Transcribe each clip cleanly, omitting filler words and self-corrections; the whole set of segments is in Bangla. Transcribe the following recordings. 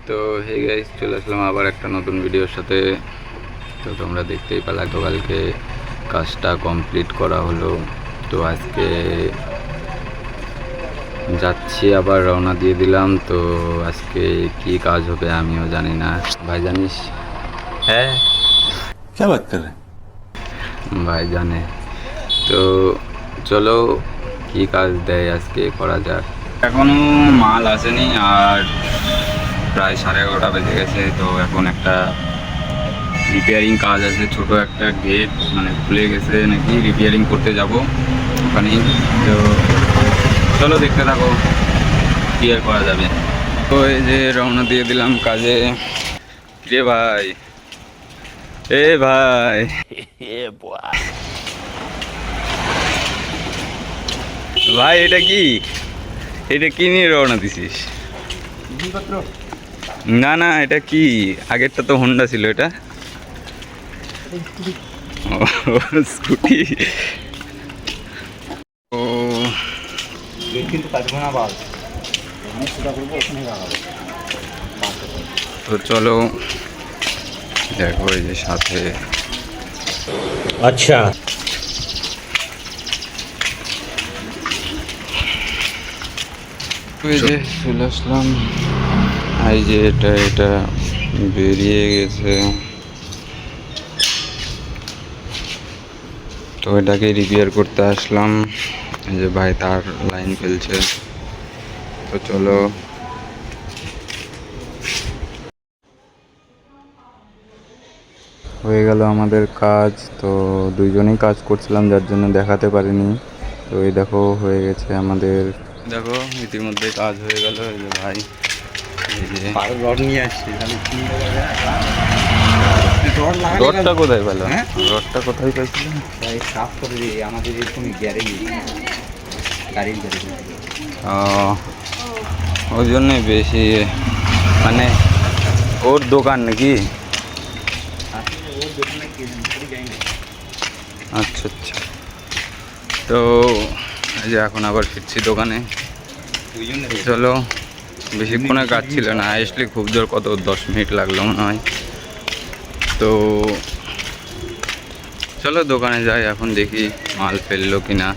তো হে গাইস, চলে আসলাম আবার একটা নতুন ভিডিওর সাথে। তো তোমরা দেখতেই পেলা, তো কালকে কাজটা কমপ্লিট করা হলো। তো আজকে যাচ্ছি, আবার রওনা দিয়ে দিলাম। তো আজকে কি কাজ হবে আমিও জানি না। ভাই জানিস? হ্যাঁ, क्या बात कर रहे हैं? ভাই জানে। তো চলো, কি কাজ দেয় আজকে করা যাক। এখনো মাল আসেনি, আর প্রায় 11:30 বেজে গেছে। তো এখন একটা রিপেয়ারিং কাজ আছে, ছোট একটা গেট মানে খুলে গেছে নাকি, রিপেয়ারিং করতে যাব ওখানেই। তো চলো দেখতে থাকো কি আর করা যাবে। তো এই যে রওনা দিয়ে দিলাম কাজে। রে ভাই, এ ভাই, ভাই এটা কি, এটা কি নিয়ে রওনা দিছিস? না না, এটা কি? আগেরটা তো হোন্ডা ছিল, এটা স্কুটি। ও কিন্তু কাটবো না বাল, ওখানে সোজা করবো, ওখানে লাগাবো। তো চলো দেখো, এই যে সাথে আচ্ছা, এই যে চলে আসলাম। এই যে এটা বেরিয়ে গেছে, তো এটাকে রিপেয়ার করতে আসলাম। এই যে ভাই তার লাইন ফেলছে। তো চলো, হয়ে গেল আমাদের কাজ। তো দুইজনেই কাজ করছিলাম, যার জন্য দেখাতে পারিনি। তো এই দেখো হয়ে গেছে আমাদের, দেখো ইতিমধ্যে কাজ হয়ে গেল। এই যে ভাই, এই যে রড নিয়ে আসছি, তাহলে কি রড রডটা কোথায় পেল? হ্যাঁ, রডটা কোথায় পেয়েছিল? তাই সাফ করে দিই আমাদের এরকম গ্যারেজ, গাড়ির গ্যারেজ। ওই জন্যে বেশি, মানে ওর দোকান নাকি? ওর দোকানে যাই না। আচ্ছা আচ্ছা। তো এই যে এখন আবার ফিরছি দোকানে। চলো, বেশিক্ষণের কাজ ছিল না, আসলে খুব জোর কত 10 মিনিট লাগলো মনে হয়। তো চলো দোকানে যাই, এখন দেখি মাল ফেললো কিনা।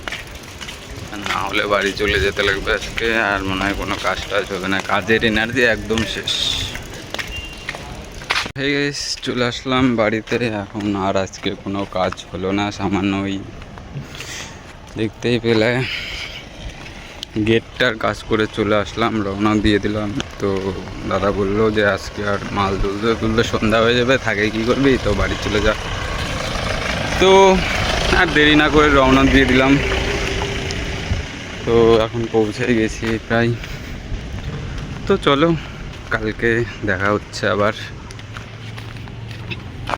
না হলে বাড়ি চলে যেতে লাগবে আজকে, আর মনে হয় কোনো কাজ টাজ হবে না, কাজের এনার্জি একদম শেষ। হয়ে গেছে, চলে আসলাম বাড়িতে। এখন আর আজকে কোনো কাজ হলো না, সামান্য ওই দেখতেই পেলে গেটটার কাজ করে চলে আসলাম, রওনা দিয়ে দিলাম। তো দাদা বললো যে আজকে আর মাল তুলতে তুলতে সন্ধ্যা হয়ে যাবে, থাকে কি করবি, তো বাড়ি চলে যা। তো আর দেরি না করে রওনা দিয়ে দিলাম। তো এখন পৌঁছে গেছি প্রায়। তো চলো, কালকে দেখা হচ্ছে আবার।